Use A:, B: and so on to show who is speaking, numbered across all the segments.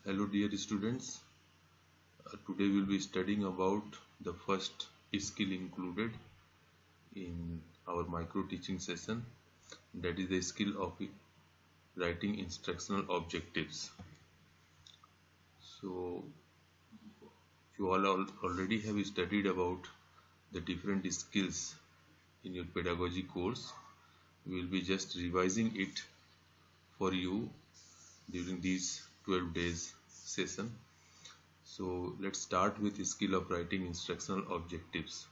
A: Hello dear students, today we'll be studying about the first skill included in our micro teaching session, that is the skill of writing instructional objectives. So you all already have studied about the different skills in your pedagogy course. We will be just revising it for you during these 12 days session. So let's start with the skill of writing instructional objectives.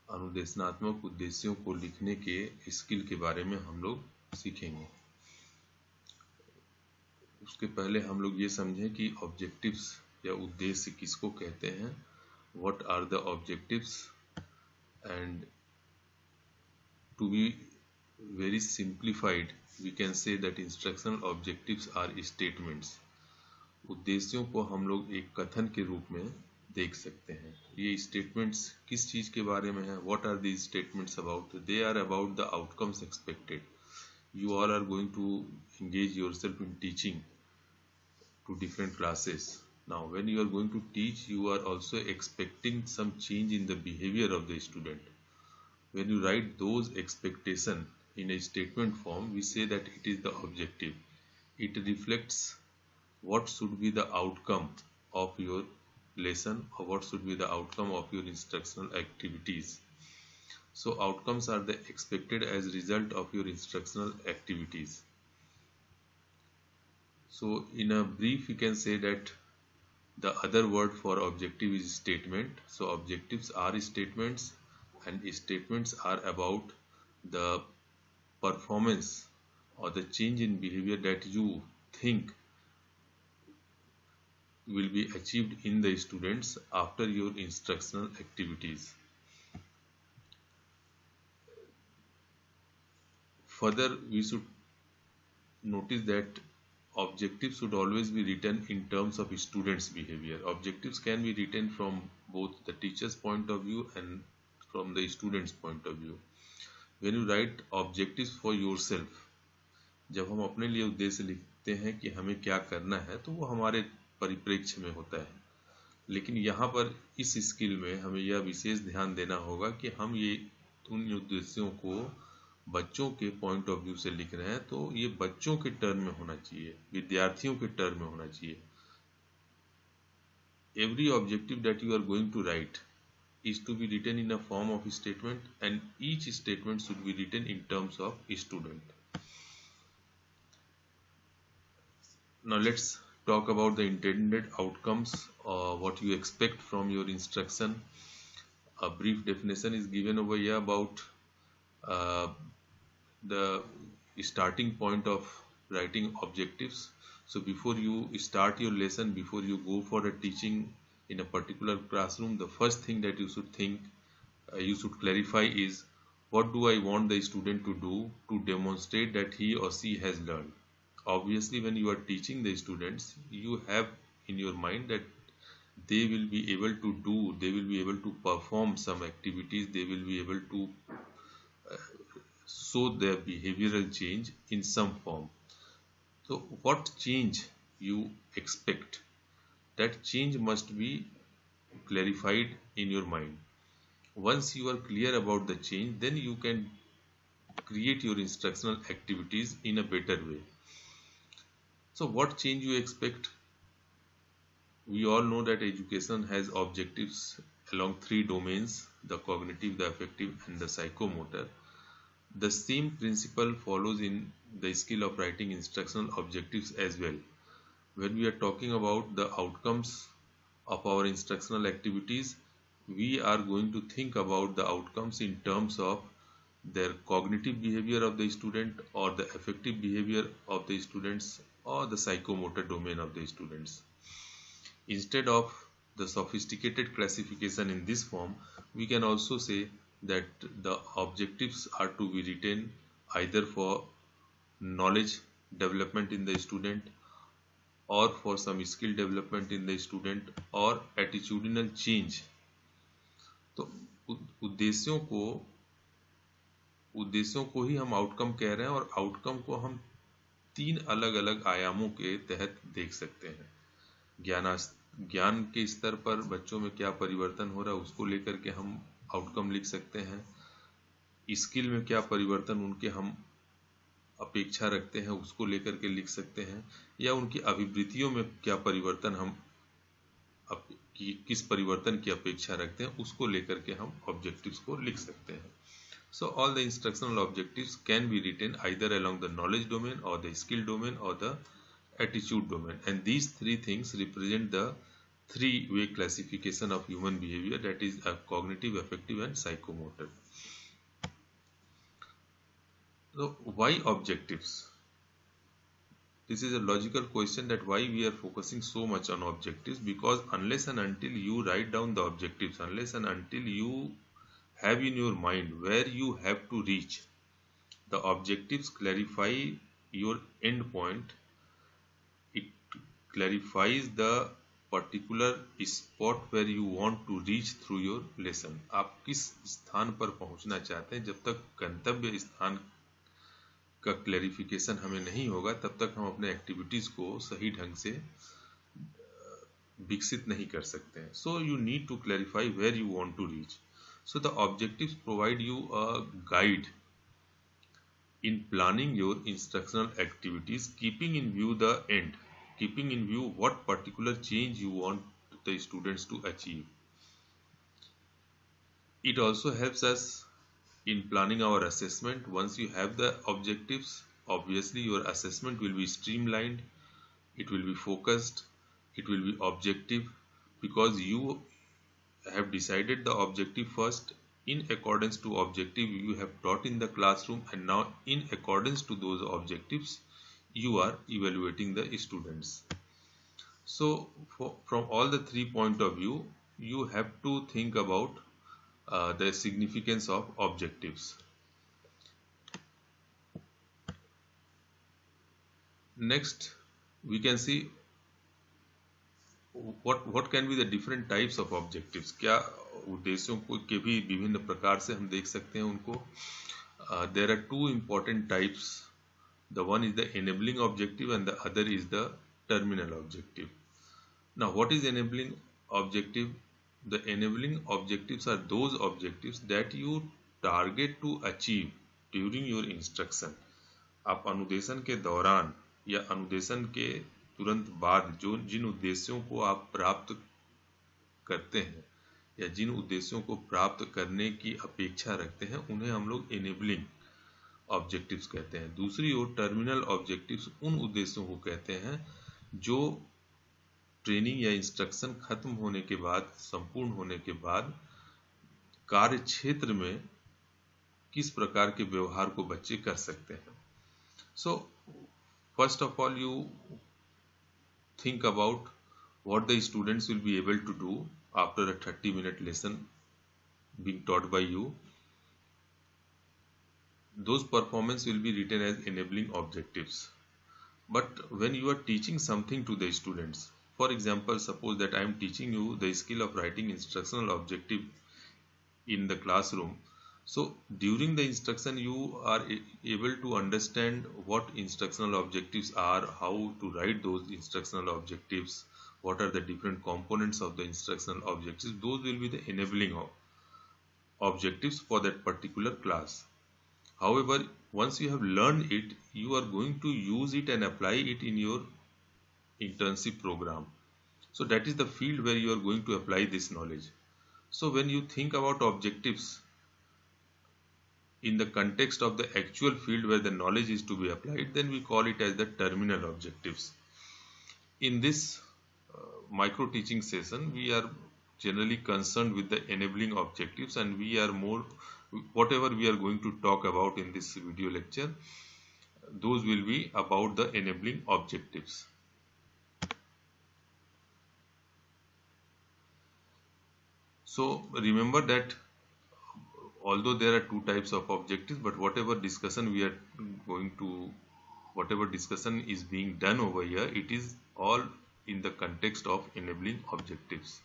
A: अनुदेशनात्मक उद्देश्यों को लिखने के skill के बारे में हम लोग सीखेंगे। उसके पहले हम लोग ये समझें कि ऑब्जेक्टिव्स या उद्देश्य किसको कहते हैं, what are the objectives, and to be very simplified we can say that instructional objectives are statements. उद्देश्यों को हम लोग एक कथन के रूप में देख सकते हैं। ये स्टेटमेंट्स किस चीज़ के बारे में है, what are these statements about? They are about the outcomes expected. You all are going to engage yourself in teaching to different classes. Now when you are going to teach, you are also expecting some change in the behavior of the student. When you write those expectations in a statement form, we say that it is the objective. It reflects what should be the outcome of your lesson or what should be the outcome of your instructional activities. So outcomes are the expected as result of your instructional activities. So in a brief, you can say that the other word for objective is statement. So objectives are statements, and statements are about the performance or the change in behavior that you think will be achieved in the students after your instructional activities. Further, we should notice that objectives should always be written in terms of students' behavior. Objectives can be written from both the teacher's point of view and from the student's point of view. When you write objectives for yourself, जब हम अपने लिए उद्देश्य लिखते हैं कि हमें क्या करना है, तो वो हमारे परिप्रेक्ष्य में होता है। लेकिन यहाँ पर इस स्किल में हमें यह विशेष ध्यान देना होगा कि हम ये उन उद्देश्यों को बच्चों के पॉइंट ऑफ व्यू से लिख रहे हैं, तो ये बच्चों के टर्म में होना चाहिए, विद्यार्थियों के टर्म में होना चाहिए। Every objective that you are going to write is to be written in a form of statement, and each statement should be written in terms of student. Now let's talk about the intended outcomes, what you expect from your instruction. A brief definition is given over here about the starting point of writing objectives. So before you start your lesson, before you go for a teaching in a particular classroom, the first thing that you should think, you should clarify is, what do I want the student to do to demonstrate that he or she has learned? Obviously, when you are teaching the students, you have in your mind that they will be able to do, they will be able to perform some activities, they will be able to show their behavioral change in some form. So what change you expect, that change must be clarified in your mind. Once you are clear about the change, then you can create your instructional activities in a better way. So what change you expect? We all know that education has objectives along 3 domains: the cognitive, the affective, and the psychomotor. The same principle follows in the skill of writing instructional objectives as well. When we are talking about the outcomes of our instructional activities, we are going to think about the outcomes in terms of their cognitive behavior of the student, or the affective behavior of the students, or the psychomotor domain of the students. Instead of the sophisticated classification in this form, we can also say that the objectives are to be written either for knowledge development in the student, or for some skill development in the student, or attitudinal change. तो उद्देश्यों को ही हम outcome कह रहे हैं, और outcome को हम 3 अलग अलग आयामों के तहत देख सकते हैं। ज्ञान के स्तर पर बच्चों में क्या परिवर्तन हो रहा है उसको लेकर के हम आउटकम लिख सकते हैं। स्किल में क्या परिवर्तन उनके हम अपेक्षा रखते हैं उसको लेकर के लिख सकते हैं, या उनकी अभिवृत्तियों में क्या परिवर्तन हम किस परिवर्तन की अपेक्षा रखते हैं उसको लेकर के हम ऑब्जेक्टिव्स को लिख सकते हैं। So all the instructional objectives can be written either along the knowledge domain or the skill domain or the attitude domain, and these three things represent the three-way classification of human behavior, that is cognitive, affective and psychomotor. So why objectives? This is a logical question, that why we are focusing so much on objectives, because unless and until you write down the objectives, unless and until you have in your mind where you have to reach, the objectives clarify your end point. It clarifies the particular spot where you want to reach through your lesson. आप किस स्थान पर पहुंचना चाहते हैं, जब तक गंतव्य स्थान का क्लैरिफिकेशन हमें नहीं होगा तब तक हम अपने एक्टिविटीज को सही ढंग से विकसित नहीं कर सकते हैं. So you need to clarify where you want to reach. So the objectives provide you a guide in planning your instructional activities, keeping in view the end, keeping in view what particular change you want the students to achieve. It also helps us in planning our assessment. Once you have the objectives, obviously your assessment will be streamlined, it will be focused, it will be objective, because you have decided the objective first. In accordance to objective you have taught in the classroom, and now in accordance to those objectives you are evaluating the students. So from all the 3 point of view you have to think about the significance of objectives. Next we can see what can be the different types of objectives. क्या उद्देश्यों को के भी विभिन्न प्रकार से हम देख सकते हैं उनको. There are two important types. The one is the enabling objective and the other is the terminal objective. Now what is enabling objective? The enabling objectives are those objectives that you target to achieve during your instruction. आप अनुदेशन के दौरान या अनुदेशन के तुरंत बाद जो जिन उद्देश्यों को आप प्राप्त करते हैं या जिन उद्देश्यों को प्राप्त करने की अपेक्षा रखते हैं उन्हें हम लोग एनेबलिंग ऑब्जेक्टिव्स कहते हैं. दूसरी ओर टर्मिनल ऑब्जेक्टिव्स उन उद्देश्यों को कहते हैं जो ट्रेनिंग या इंस्ट्रक्शन खत्म होने के बाद, संपूर्ण होने के बाद कार्य क्षेत्र में किस प्रकार के व्यवहार को बच्चे कर सकते हैं. So first of all you think about what the students will be able to do after a 30-minute lesson being taught by you. Those performance will be written as enabling objectives. But when you are teaching something to the students, for example, suppose that I am teaching you the skill of writing instructional objective in the classroom. So during the instruction you are able to understand what instructional objectives are, how to write those instructional objectives, what are the different components of the instructional objectives. Those will be the enabling objectives for that particular class. However, once you have learned it, you are going to use it and apply it in your internship program. So that is the field where you are going to apply this knowledge. So when you think about objectives in the context of the actual field where the knowledge is to be applied, then we call it as the terminal objectives. In this micro teaching session, we are generally concerned with the enabling objectives, and we are more, whatever we are going to talk about in this video lecture, those will be about the enabling objectives. So remember that although there are two types of objectives, but whatever discussion is being done over here, it is all in the context of enabling objectives.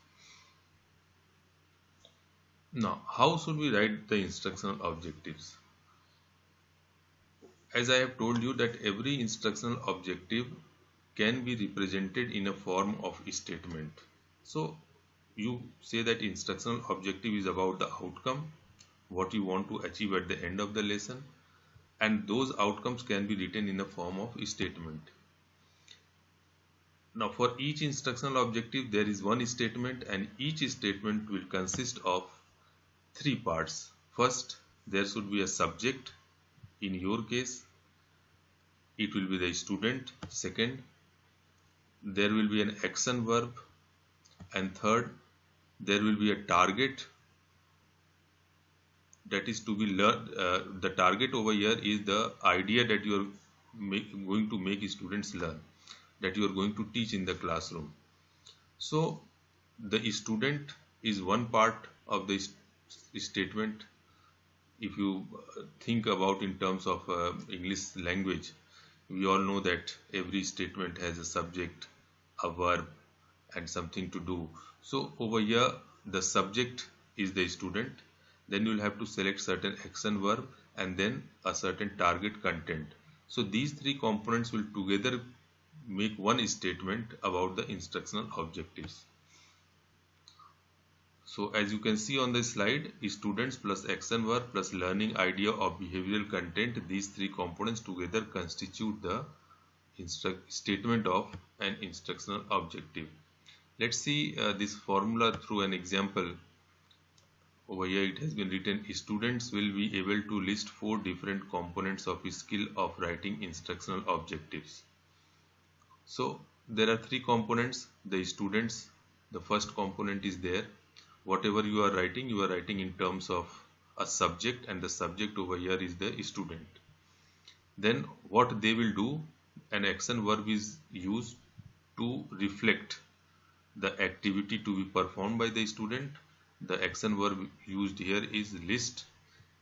A: Now, how should we write the instructional objectives? As I have told you that every instructional objective can be represented in a form of a statement. So you say that instructional objective is about the outcome, what you want to achieve at the end of the lesson, and those outcomes can be written in the form of a statement. Now for each instructional objective there is one statement, and each statement will consist of three parts. First, there should be a subject. In your case, it will be the student. Second, there will be an action verb. And third, there will be a target that is to be learned. The target over here is the idea that you are going to make students learn, that you are going to teach in the classroom. So the student is one part of the statement. If you think about in terms of English language, we all know that every statement has a subject, a verb, and something to do. So over here the subject is the student, then you will have to select certain action verb and then a certain target content. So these three components will together make one statement about the instructional objectives. So as you can see on the slide, students plus action verb plus learning idea of behavioral content, these three components together constitute the statement of an instructional objective. Let's see this formula through an example. Over here it has been written, students will be able to list 4 different components of a skill of writing instructional objectives. So there are 3 components. The students, the first component is there. Whatever you are writing in terms of a subject, and the subject over here is the student. Then what they will do, an action verb is used to reflect the activity to be performed by the student. The action verb used here is list,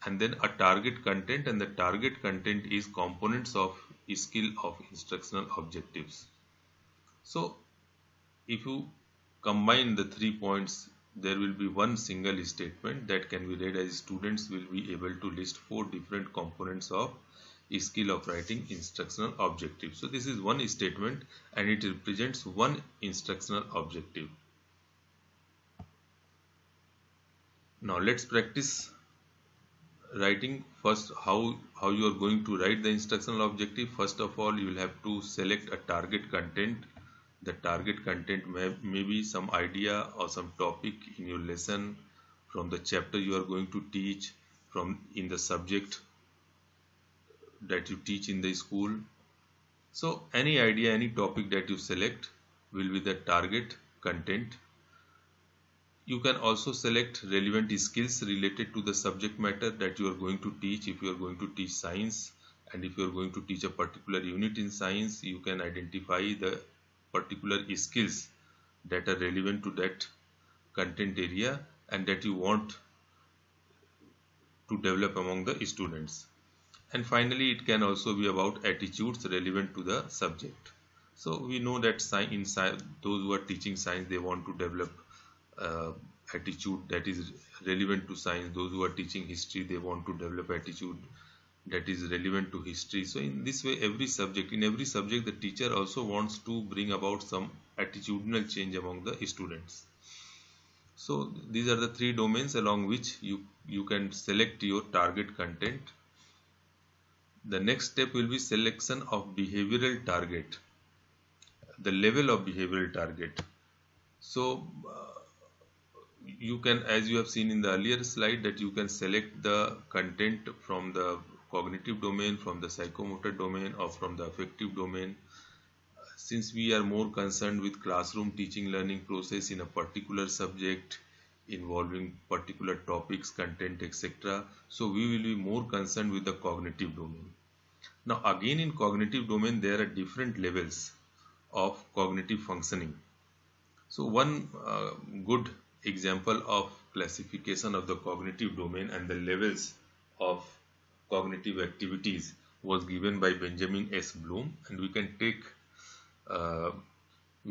A: and then a target content, and the target content is components of a skill of instructional objectives. So if you combine the 3 points, there will be one single statement that can be read as students will be able to list 4 different components of a skill of writing instructional objective. So this is one statement and it represents one instructional objective. Now let's practice writing. First, how you are going to write the instructional objective. First of all, you will have to select a target content. The target content may be some idea or some topic in your lesson, from the chapter you are going to teach, from in the subject that you teach in the school. So any idea, any topic that you select will be the target content. You can also select relevant skills related to the subject matter that you are going to teach. If you are going to teach science, and if you are going to teach a particular unit in science, you can identify the particular skills that are relevant to that content area and that you want to develop among the students. And finally, it can also be about attitudes relevant to the subject. So we know that those who are teaching science, they want to develop attitude that is relevant to science. Those who are teaching history, they want to develop attitude that is relevant to history. So in this way, in every subject, the teacher also wants to bring about some attitudinal change among the students. So these are the 3 domains along which you can select your target content. The next step will be selection of behavioral target, the level of behavioral target. So you can, as you have seen in the earlier slide, that you can select the content from the cognitive domain, from the psychomotor domain, or from the affective domain. Since we are more concerned with classroom teaching learning process in a particular subject involving particular topics, content, etc., so we will be more concerned with the cognitive domain. Now again, in cognitive domain there are different levels of cognitive functioning. So one good example of classification of the cognitive domain and the levels of cognitive activities was given by Benjamin S. Bloom, and we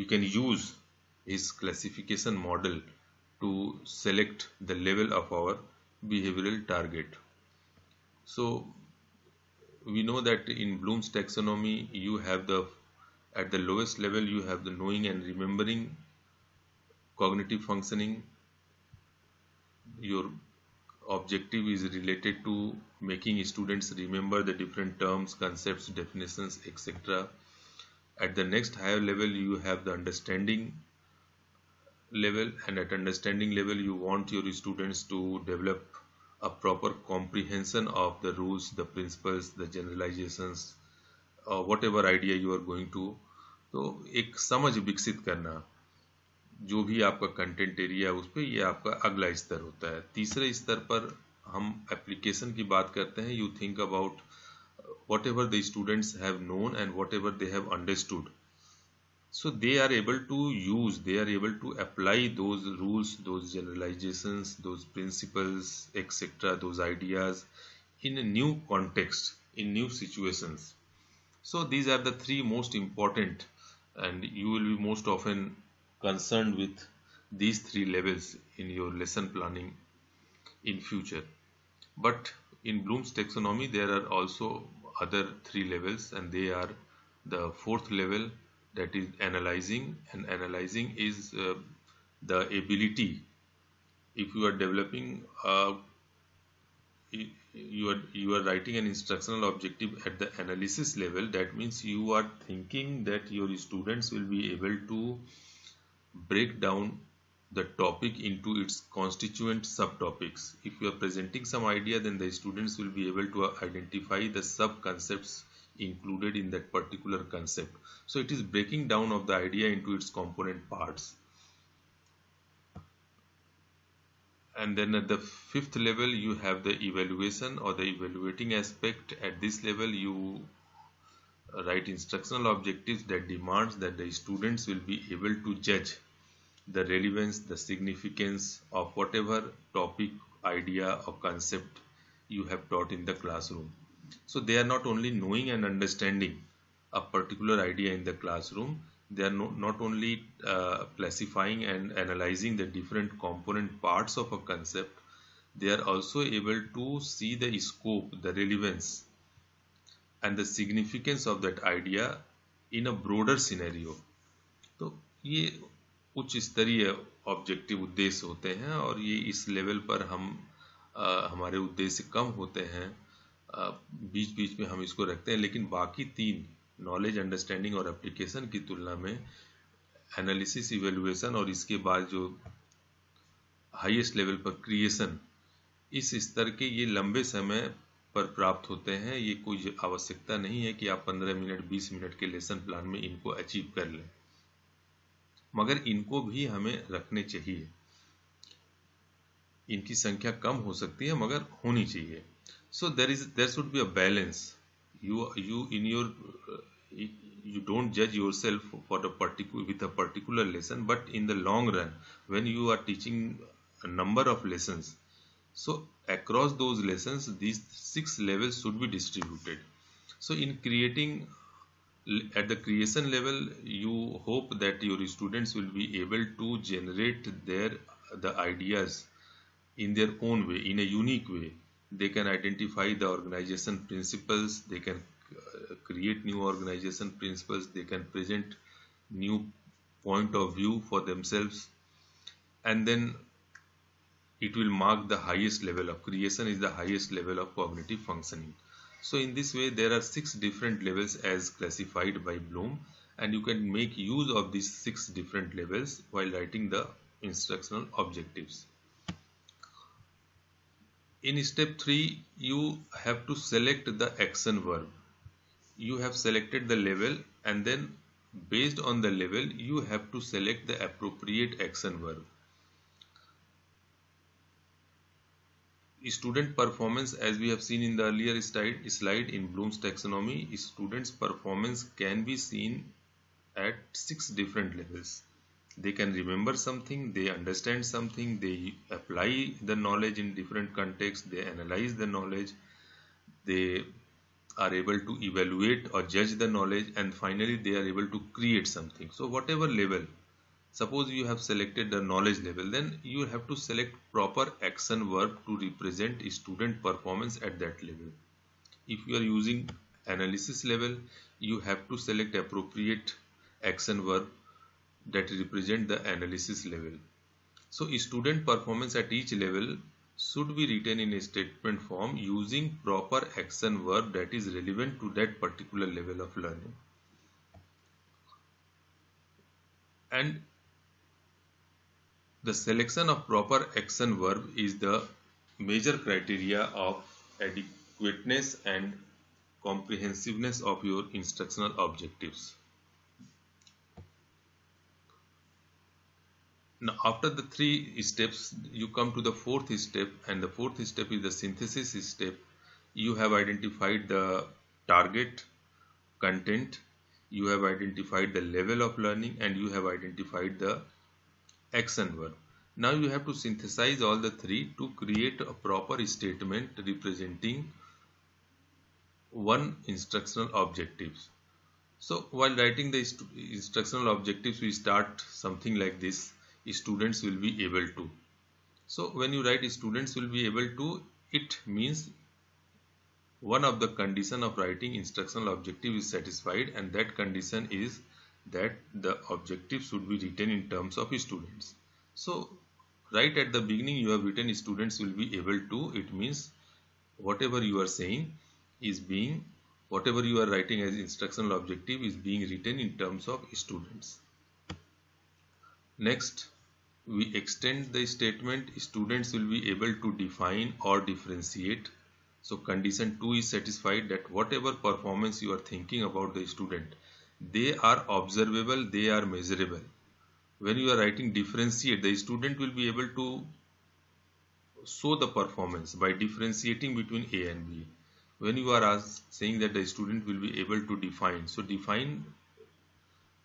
A: can use his classification model to select the level of our behavioral target. So we know that in Bloom's taxonomy you have the At the lowest level, you have the knowing and remembering, cognitive functioning. Your objective is related to making students remember the different terms, concepts, definitions, etc. At the next higher level, you have the understanding level, and at understanding level, you want your students to develop a proper comprehension of the rules, the principles, the generalizations, whatever idea you are going to. तो एक समझ विकसित करना जो भी आपका content area है उस पर, ये आपका अगला स्तर होता है। तीसरे स्तर पर हम एप्लीकेशन की बात करते हैं। You think about what ever the students have known and what ever they have understood, so they are able to use, they are able to apply those rules, those generalizations, those principles, etc., those ideas in a new context, in new situations. So these are the three most important, and you will be most often concerned with these three levels in your lesson planning in future. But in Bloom's taxonomy there are also other three levels, and they are the fourth level, that is analyzing. And analyzing is the ability, if you are developing you are writing an instructional objective at the analysis level, that means you are thinking that your students will be able to break down the topic into its constituent subtopics. If you are presenting some idea, then the students will be able to identify the sub-concepts included in that particular concept. So it is breaking down of the idea into its component parts. And then at the fifth level, you have the evaluation or the evaluating aspect. At this level, you write instructional objectives that demands that the students will be able to judge the relevance, the significance of whatever topic, idea or concept you have taught in the classroom. So they are not only knowing and understanding a particular idea in the classroom, they are not only classifying and analyzing the different component parts of a concept, they are also able to see the scope, the relevance and the significance of that idea in a broader scenario. तो ये उच्च स्तरीय objective उद्देश्य होते हैं, और ये इस लेवल पर हम हमारे उद्देश्य कम होते हैं, बीच बीच में हम इसको रखते हैं, लेकिन बाकी तीन नॉलेज, अंडरस्टैंडिंग और एप्लीकेशन की तुलना में एनालिसिस, इवेल्युएशन और इसके बाद जो हाईएस्ट लेवल पर क्रिएशन, इस स्तर के ये लंबे समय पर प्राप्त होते हैं। ये कोई आवश्यकता नहीं है कि आप 15 मिनट 20 मिनट के लेसन प्लान में इनको अचीव कर लें, मगर इनको भी हमें रखने चाहिए। इनकी संख्या कम हो सकती है मगर होनी चाहिए। So there should be a balance. You don't judge yourself for with a particular lesson, but in the long run, when you are teaching a number of lessons, so across those lessons, these 6 levels should be distributed. So in creating, at the creation level, you hope that your students will be able to generate the ideas in their own way, in a unique way. They can identify the organization principles, they can create new organization principles, they can present new point of view for themselves, and then it will mark the highest level of creation, is the highest level of cognitive functioning. So in this way there are 6 different levels as classified by Bloom, and you can make use of these 6 different levels while writing the instructional objectives. In step 3, you have to select the action verb. You have selected the level, and then based on the level you have to select the appropriate action verb. Student performance, as we have seen in the earlier slide in Bloom's taxonomy, students' performance can be seen at 6 different levels. They can remember something, they understand something, they apply the knowledge in different contexts, they analyze the knowledge, they are able to evaluate or judge the knowledge, and finally they are able to create something. So whatever level, suppose you have selected the knowledge level, then you have to select proper action verb to represent student performance at that level. If you are using analysis level, you have to select appropriate action verb that represent the analysis level. So student performance at each level should be written in a statement form using proper action verb that is relevant to that particular level of learning. And the selection of proper action verb is the major criteria of adequateness and comprehensiveness of your instructional objectives. Now, after the three steps, you come to the fourth step, and the fourth step is the synthesis step. You have identified the target, content, you have identified the level of learning, and you have identified the action verb. Now you have to synthesize all the three to create a proper statement representing one instructional objectives. So while writing the instructional objectives, we start something like this: students will be able to. So when you write students will be able to, it means one of the condition of writing instructional objective is satisfied, and that condition is that the objective should be written in terms of students. So right at the beginning you have written students will be able to. It means whatever you are saying is being, whatever you are writing as instructional objective is being written in terms of students. Next, we extend the statement students will be able to define or differentiate. So condition 2 is satisfied, that whatever performance you are thinking about the student, they are observable, they are measurable. When you are writing differentiate, the student will be able to show the performance by differentiating between A and B. When you are saying that the student will be able to define, so define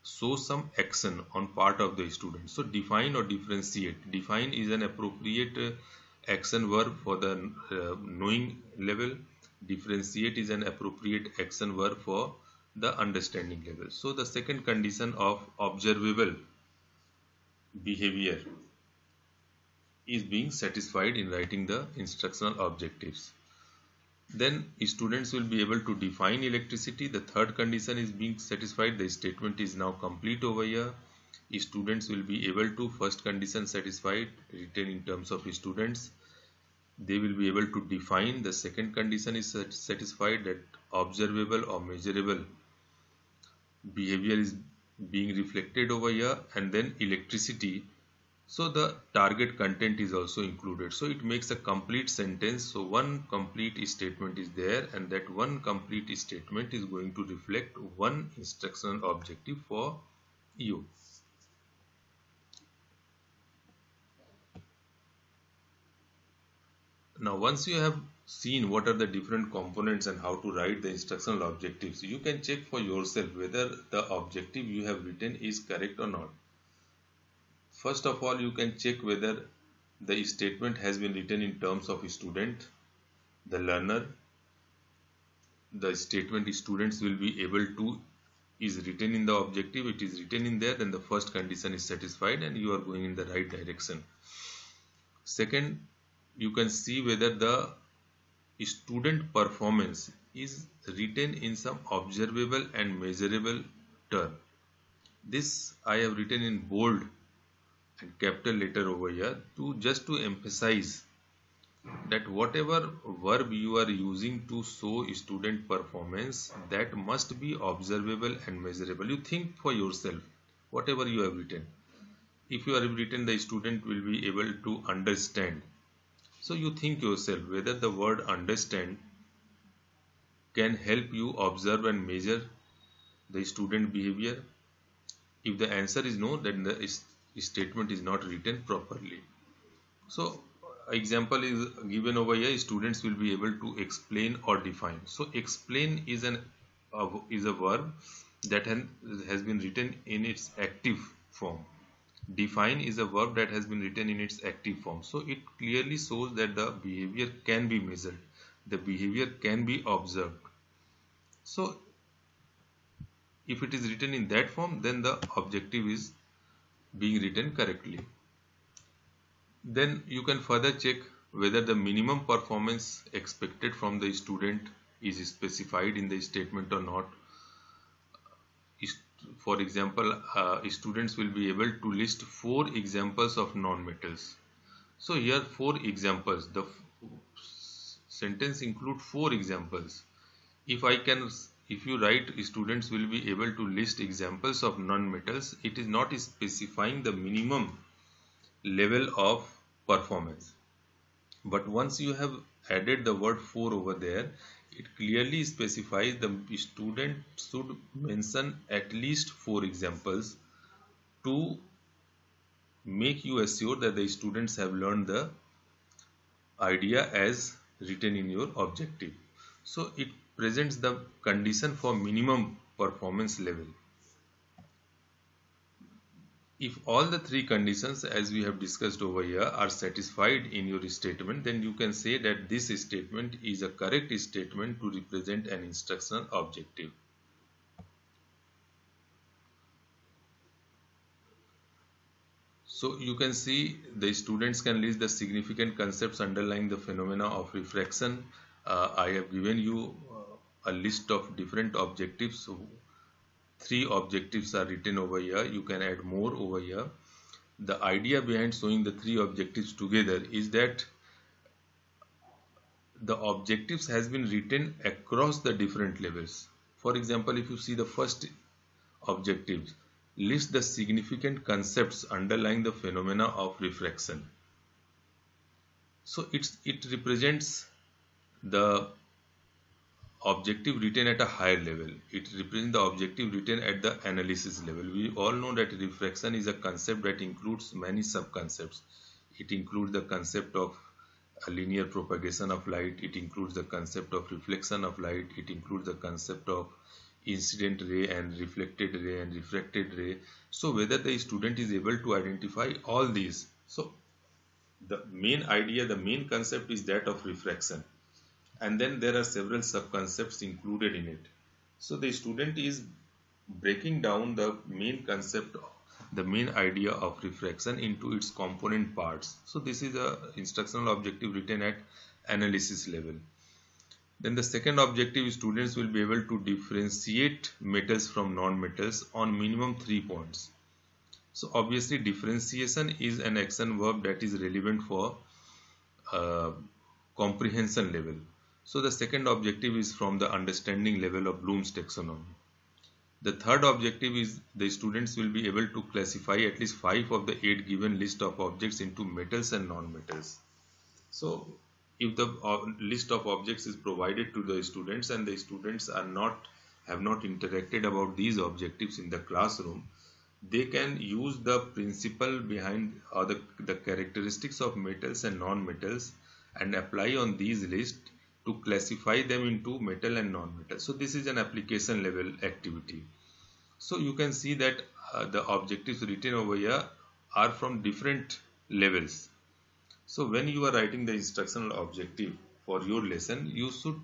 A: show some action on part of the student. So define or differentiate. Define is an appropriate action verb for the knowing level. Differentiate is an appropriate action verb for the understanding level. So the second condition of observable behavior is being satisfied in writing the instructional objectives. Then students will be able to define electricity. The third condition is being satisfied. The statement is now complete over here. Students will be able to, first condition satisfied, written in terms of students. They will be able to define. The second condition is satisfied, that observable or measurable behavior is being reflected over here. And then electricity, so the target content is also included. So it makes a complete sentence. So one complete statement is there, and that one complete statement is going to reflect one instructional objective for you. Now once you have seen what are the different components and how to write the instructional objectives, you can check for yourself whether the objective you have written is correct or not. First of all, you can check whether the statement has been written in terms of student, the learner. The statement students will be able to is written in the objective. It is written in there, then the first condition is satisfied and you are going in the right direction. Second, you can see whether the student performance is written in some observable and measurable term. This I have written in bold and capital letter over here just to emphasize that whatever verb you are using to show student performance, that must be observable and measurable. You think for yourself whatever you have written. If you have written the student will be able to understand, so you think yourself whether the word understand can help you observe and measure the student behavior. If the answer is no, then the statement is not written properly. So example is given over here, students will be able to explain or define. So explain is a verb that has been written in its active form. Define is a verb that has been written in its active form. So it clearly shows that the behavior can be measured, the behavior can be observed. So if it is written in that form, then the objective is being written correctly. Then you can further check whether the minimum performance expected from the student is specified in the statement or not. for example, students will be able to list 4 examples of non-metals. So here 4 examples. The sentence include 4 examples. If I can, if you write students will be able to list examples of non-metals, it is not specifying the minimum level of performance. But once you have added the word 4 over there, it clearly specifies the student should mention at least 4 examples to make you assure that the students have learned the idea as written in your objective. So it presents the condition for minimum performance level. If all the 3 conditions as we have discussed over here are satisfied in your statement, then you can say that this statement is a correct statement to represent an instructional objective. So you can see the students can list the significant concepts underlying the phenomena of refraction. I have given you a list of different objectives. So 3 objectives are written over here. You can add more over here. The idea behind showing the 3 objectives together is that the objectives has been written across the different levels. For example, if you see the first objective, list the significant concepts underlying the phenomena of refraction. So it represents the objective written at a higher level. It represents the objective written at the analysis level. We all know that refraction is a concept that includes many sub-concepts. It includes the concept of a linear propagation of light. It includes the concept of reflection of light. It includes the concept of incident ray and reflected ray and refracted ray. So whether the student is able to identify all these. So the main idea, the main concept is that of refraction. And then there are several sub-concepts included in it. So the student is breaking down the main concept, the main idea of refraction into its component parts. So this is a instructional objective written at analysis level. Then the second objective, students will be able to differentiate metals from non-metals on minimum 3 points. So obviously differentiation is an action verb that is relevant for comprehension level. So the second objective is from the understanding level of Bloom's taxonomy. The third objective is the students will be able to classify at least 5 of the 8 given list of objects into metals and non-metals. So if the list of objects is provided to the students and the students have not interacted about these objectives in the classroom, they can use the principle behind or the characteristics of metals and non-metals and apply on these lists to classify them into metal and non-metal. So this is an application level activity. So you can see that the objectives written over here are from different levels. So when you are writing the instructional objective for your lesson, you should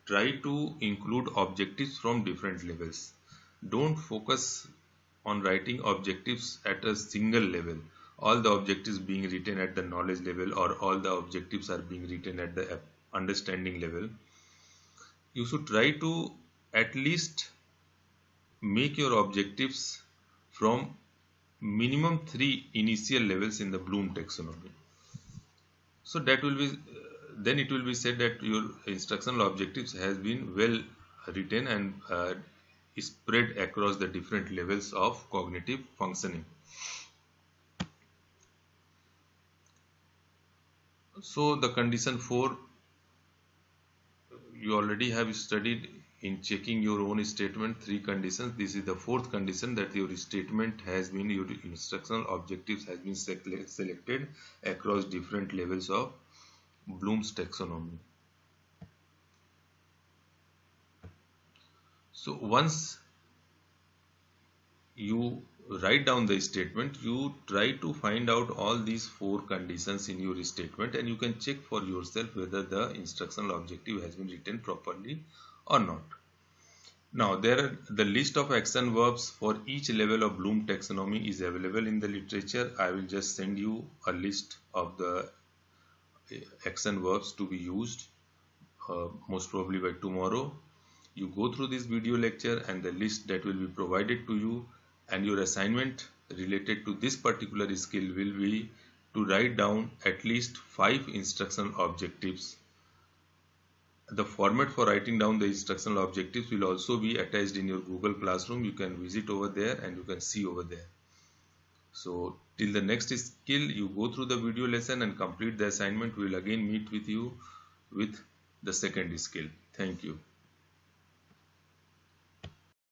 A: try to include objectives from different levels. Don't focus on writing objectives at a single level. All the objectives being written at the knowledge level or all the objectives are being written at the understanding level. You should try to at least make your objectives from minimum 3 initial levels in the Bloom taxonomy. So that will be then it will be said that your instructional objectives has been well written and spread across the different levels of cognitive functioning. So the condition 4 you already have studied in checking your own statement, 3 conditions. This is the 4th condition, that your statement has been, your instructional objectives has been selected across different levels of Bloom's taxonomy. So once you write down the statement, you try to find out all these 4 conditions in your statement and you can check for yourself whether the instructional objective has been written properly or not. Now the list of action verbs for each level of Bloom taxonomy is available in the literature. I will just send you a list of the action verbs to be used most probably by tomorrow. You go through this video lecture and the list that will be provided to you, and your assignment related to this particular skill will be to write down at least 5 instructional objectives. The format for writing down the instructional objectives will also be attached in your Google Classroom. You can visit over there and you can see over there. So till the next skill, you go through the video lesson and complete the assignment. We will again meet with you with the second skill. Thank you.